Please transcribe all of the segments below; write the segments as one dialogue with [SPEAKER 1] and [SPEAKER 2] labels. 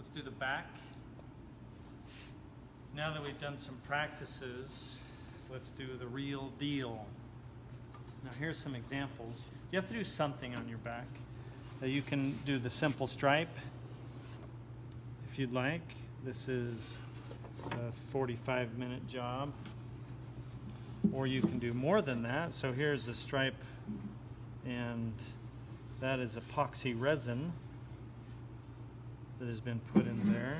[SPEAKER 1] Let's do the back. Now that we've done some practices, let's do the real deal. Now here's some examples. You have to do something on your back. You can do the simple stripe if you'd like. This is a 45-minute job. Or you can do more than that. So here's the stripe, and that is epoxy resin that has been put in there.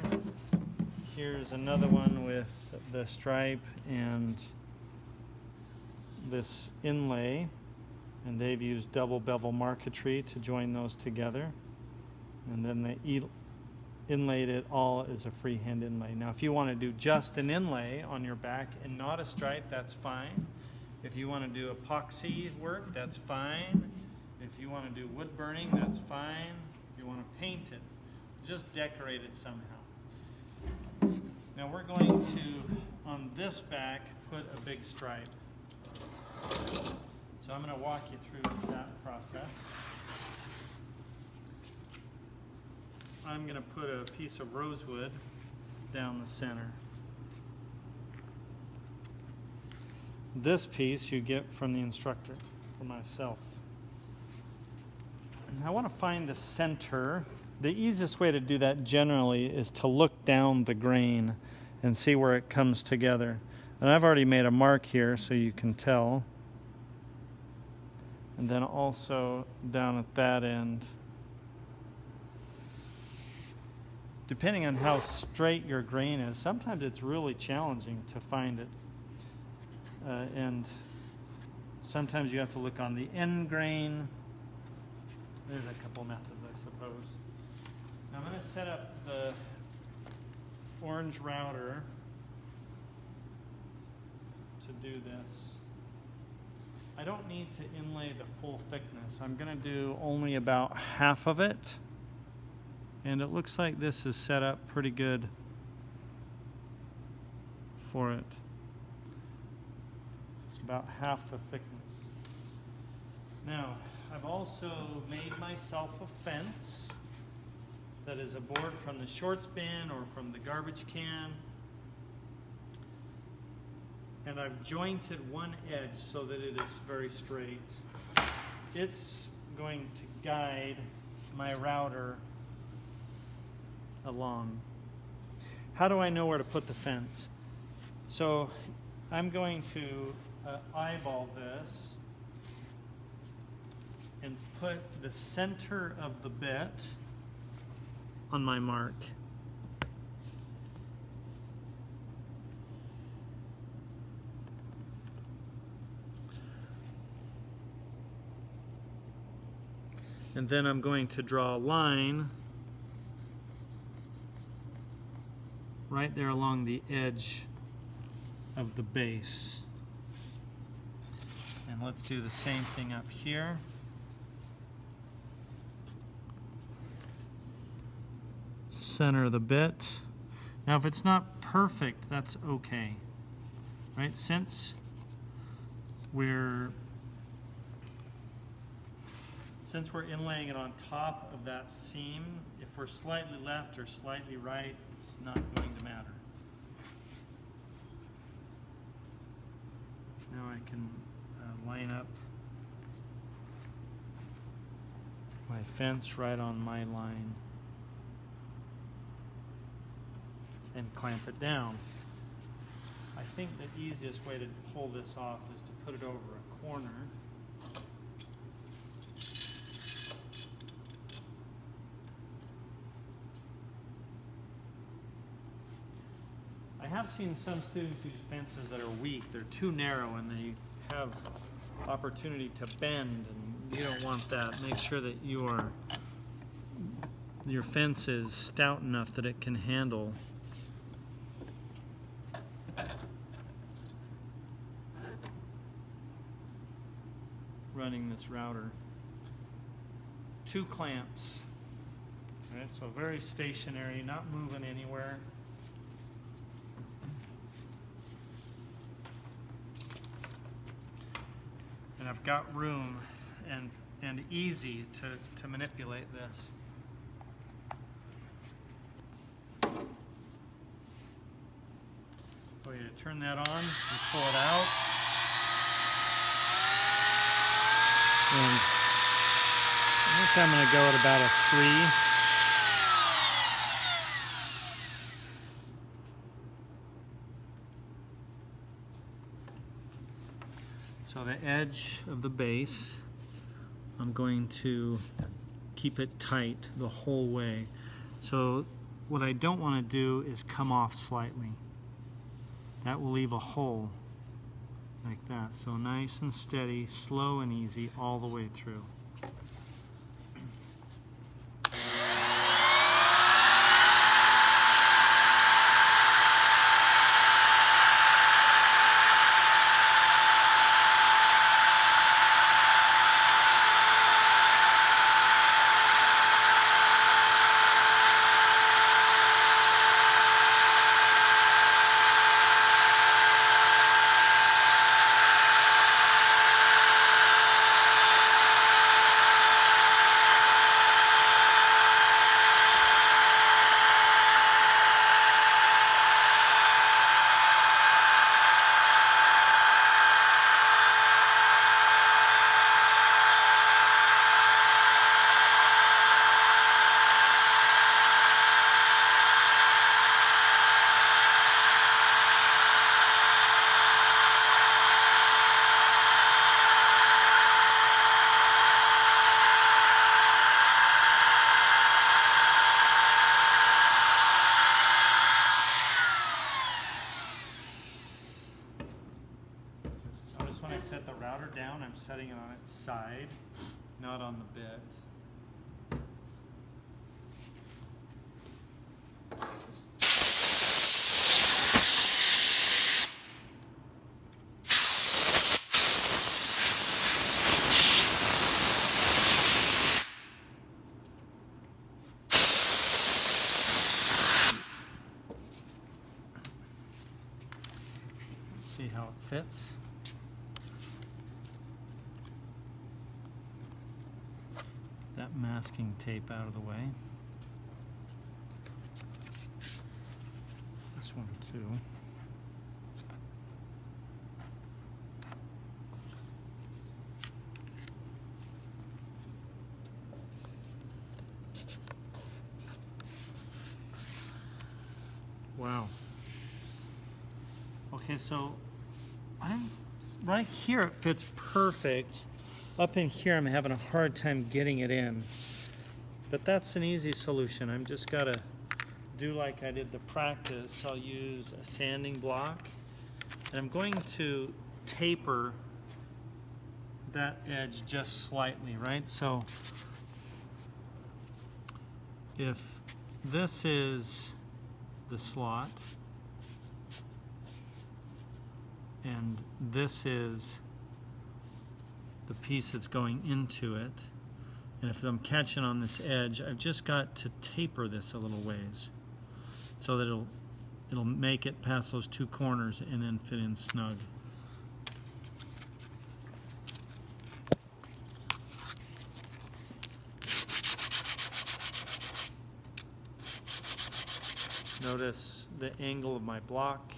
[SPEAKER 1] Here's another one with the stripe and this inlay, and they've used double bevel marquetry to join those together, and then they inlaid it all as a freehand inlay. Now if you want to do just an inlay on your back and not a stripe, that's fine. If you want to do epoxy work, that's fine. If you want to do wood burning, that's fine. If you want to paint it, just decorate it somehow. Now we're going to, on this back, put a big stripe. So I'm going to walk you through that process. I'm going to put a piece of rosewood down the center. This piece you get from the instructor, for myself. And I want to find the center. The easiest way to do that generally is to look down the grain and see where it comes together. And I've already made a mark here so you can tell. And then also down at that end. Depending on how straight your grain is, sometimes it's really challenging to find it. And sometimes you have to look on the end grain. There's a couple methods, I suppose. Now I'm going to set up the orange router to do this. I don't need to inlay the full thickness. I'm going to do only about half of it. And it looks like this is set up pretty good for it. About half the thickness. Now, I've also made myself a fence that is a board from the shorts bin or from the garbage can. And I've jointed one edge so that it is very straight. It's going to guide my router along. How do I know where to put the fence? So I'm going to eyeball this and put the center of the bit on my mark. And then I'm going to draw a line right there along the edge of the base. And let's do the same thing up here. Center of the bit. Now if it's not perfect, that's okay. Right? Since we're inlaying it on top of that seam, if we're slightly left or slightly right, it's not going to matter. Now I can line up my fence right on my line and clamp it down. I think the easiest way to pull this off is to put it over a corner. I have seen some students use fences that are weak. They're too narrow and they have opportunity to bend, and you don't want that. Make sure that your fence is stout enough that it can handle running this router. 2 clamps. All right, so very stationary, not moving anywhere. And I've got room and easy to manipulate this. way to turn that on and pull it out. And I think I'm going to go at about a 3. So the edge of the base, I'm going to keep it tight the whole way. So what I don't want to do is come off slightly. That will leave a hole like that. So nice and steady, slow and easy all the way through. When I set the router down, I'm setting it on its side, not on the bit. Let's see how it fits. That masking tape out of the way. This one too. Wow. Okay, so right here it fits perfect. Up in here, I'm having a hard time getting it in. But that's an easy solution. I'm just got to do like I did the practice. I'll use a sanding block. And I'm going to taper that edge just slightly, right? So if this is the slot, and this is the piece that's going into it, and if I'm catching on this edge, I've just got to taper this a little ways so that it'll make it past those two corners and then fit in snug. Notice the angle of my block.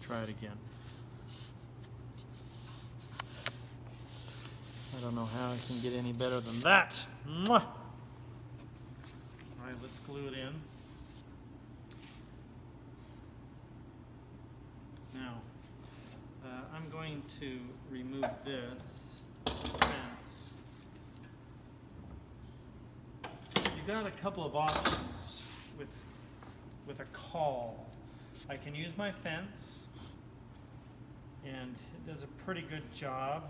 [SPEAKER 1] Try it again. I don't know how I can get any better than that. Mwah! All right, let's glue it in. Now, I'm going to remove this fence. You got a couple of options with a call. I can use my fence, and it does a pretty good job,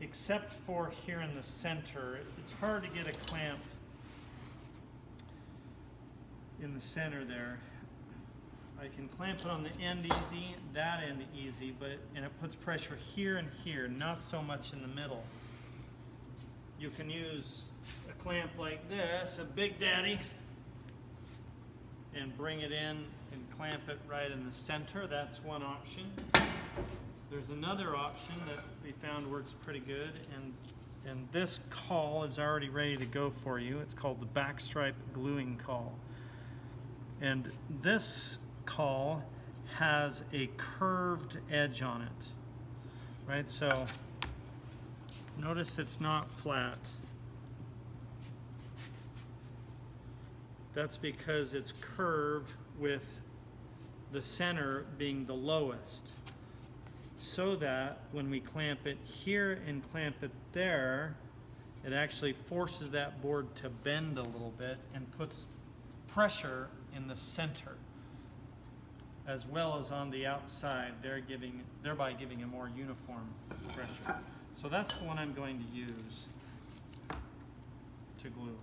[SPEAKER 1] except for here in the center. It's hard to get a clamp in the center there. I can clamp it on the end easy, that end easy, and it puts pressure here and here, not so much in the middle. You can use a clamp like this, a Big Daddy, and bring it in and clamp it right in the center. That's one option. There's another option that we found works pretty good, and this caul is already ready to go for you. It's called the backstripe gluing caul. And this caul has a curved edge on it, right? So notice it's not flat. That's because it's curved with the center being the lowest, so that when we clamp it here and clamp it there, it actually forces that board to bend a little bit and puts pressure in the center, as well as on the outside, thereby giving a more uniform pressure. So that's the one I'm going to use to glue.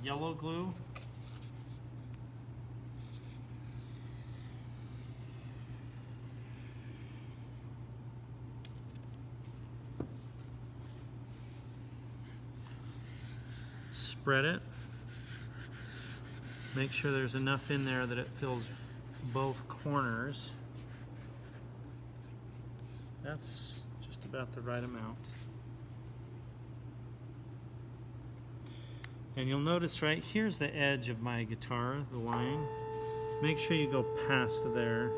[SPEAKER 1] Yellow glue. Spread it. Make sure there's enough in there that it fills both corners. That's just about the right amount. And you'll notice right here's the edge of my guitar, the line. Make sure you go past there.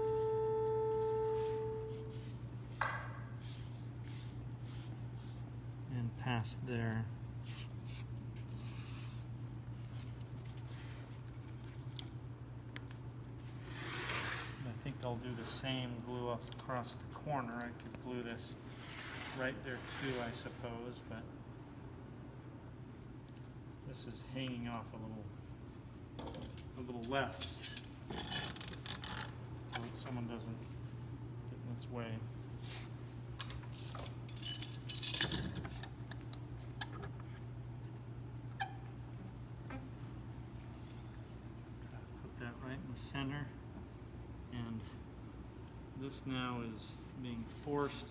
[SPEAKER 1] And past there. I think I'll do the same, glue up across the corner. I could glue this right there too, I suppose, but this is hanging off a little less, so that someone doesn't get in its way. Try to put that right in the center, and this now is being forced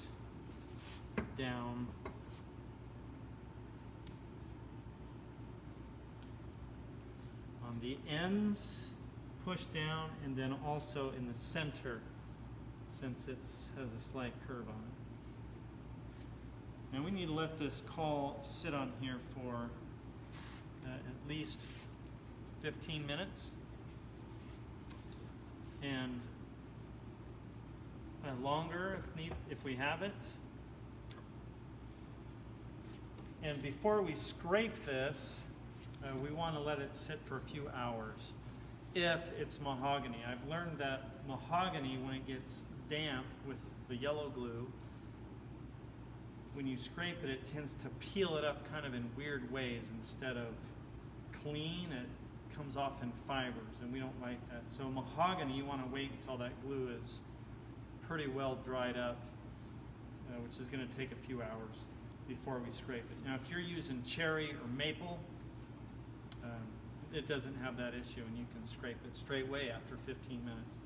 [SPEAKER 1] down on the ends, push down, and then also in the center, since it has a slight curve on it. Now we need to let this caul sit on here for at least 15 minutes, and longer if we have it. And before we scrape this, we want to let it sit for a few hours if it's mahogany. I've learned that mahogany, when it gets damp with the yellow glue, when you scrape it, it tends to peel it up kind of in weird ways. Instead of clean, it comes off in fibers, and we don't like that. So mahogany, you want to wait until that glue is pretty well dried up, which is going to take a few hours before we scrape it. Now if you're using cherry or maple, it doesn't have that issue, and you can scrape it straight away after 15 minutes.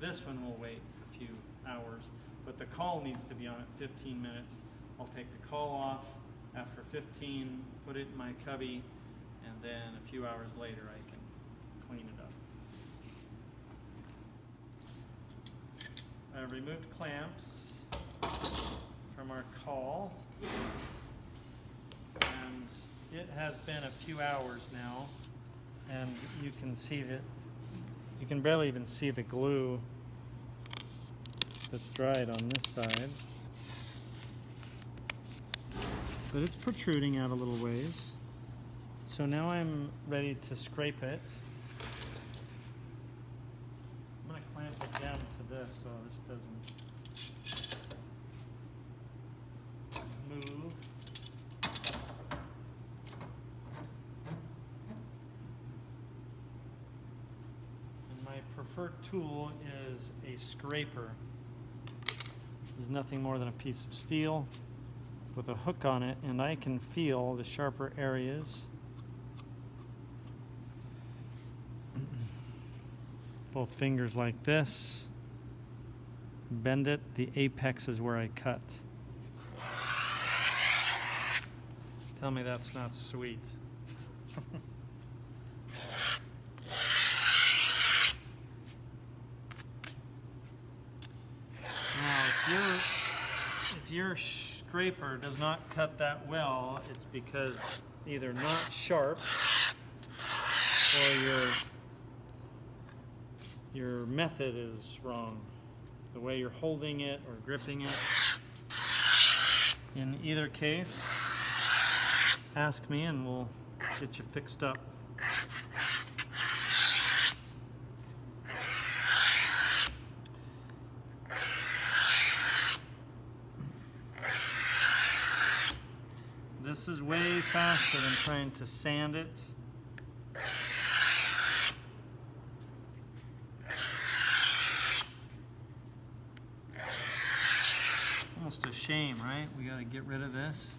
[SPEAKER 1] This one will wait a few hours, but the caul needs to be on at 15 minutes. I'll take the caul off after 15, put it in my cubby, and then a few hours later I can clean it up. I removed clamps from our caul, and it has been a few hours now, and you can see that you can barely even see the glue that's dried on this side, but it's protruding out a little ways. So now I'm ready to scrape it. I'm going to clamp it down to this so this doesn't move. And my preferred tool is a scraper. This is nothing more than a piece of steel with a hook on it, and I can feel the sharper areas. Both fingers like this. Bend it. The apex is where I cut. Tell me that's not sweet. Now, if your scraper does not cut that well, it's because either not sharp or your method is wrong. The way you're holding it or gripping it. In either case, ask me and we'll get you fixed up. This is way faster than trying to sand it. Almost a shame, right? We got to get rid of this.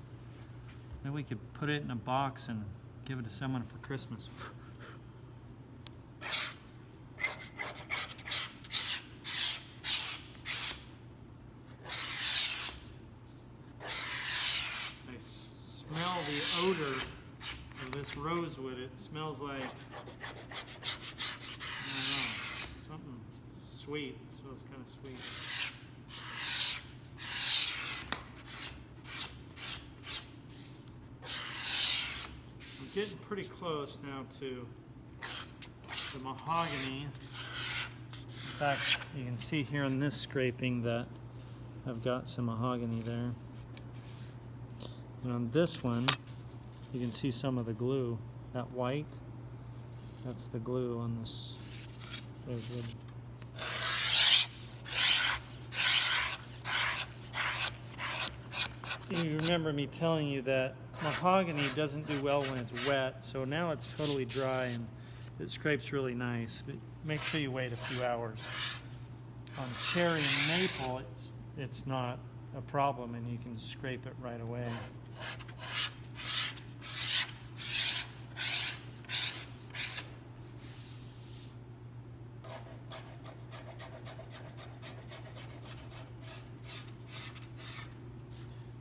[SPEAKER 1] Then we could put it in a box and give it to someone for Christmas. I smell the odor of this rosewood. It smells like, I don't know, something sweet. It smells kind of sweet. Getting pretty close now to the mahogany. In fact, you can see here in this scraping that I've got some mahogany there. And on this one, you can see some of the glue. That white, that's the glue on this rosewood. You remember me telling you that mahogany doesn't do well when it's wet, so now it's totally dry and it scrapes really nice. But make sure you wait a few hours. On cherry and maple, it's not a problem and you can scrape it right away.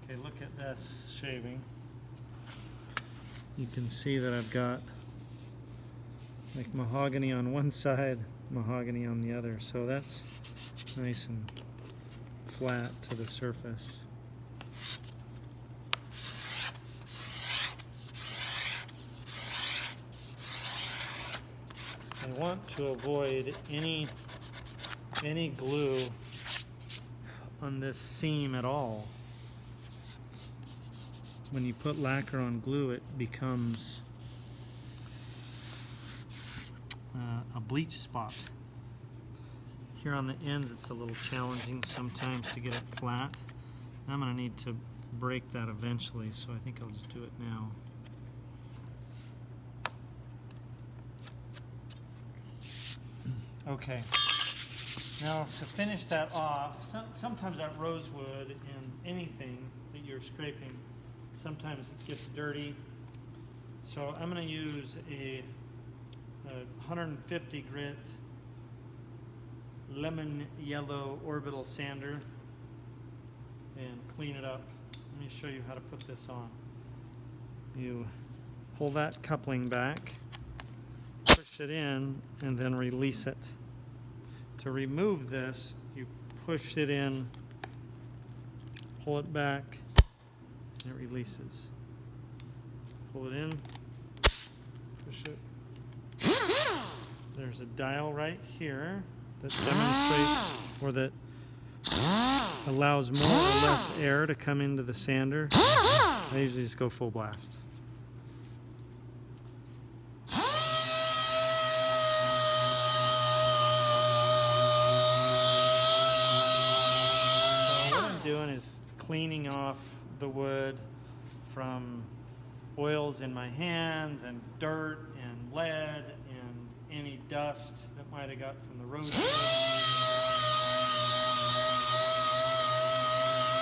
[SPEAKER 1] Okay, look at this shaving. You can see that I've got like mahogany on one side, mahogany on the other. So that's nice and flat to the surface. I want to avoid any glue on this seam at all. When you put lacquer on glue, it becomes a bleach spot. Here on the ends, it's a little challenging sometimes to get it flat. I'm going to need to break that eventually, so I think I'll just do it now. Okay. Now to finish that off, sometimes that rosewood in anything that you're scraping, sometimes it gets dirty. So I'm going to use a 150 grit lemon yellow orbital sander and clean it up. Let me show you how to put this on. You pull that coupling back, push it in, and then release it. To remove this, you push it in, pull it back, and it releases. Pull it in, push it. There's a dial right here that demonstrates, or that allows more or less air to come into the sander. I usually just go full blast. Doing is cleaning off the wood from oils in my hands and dirt and lead and any dust that might have got from the rosewood.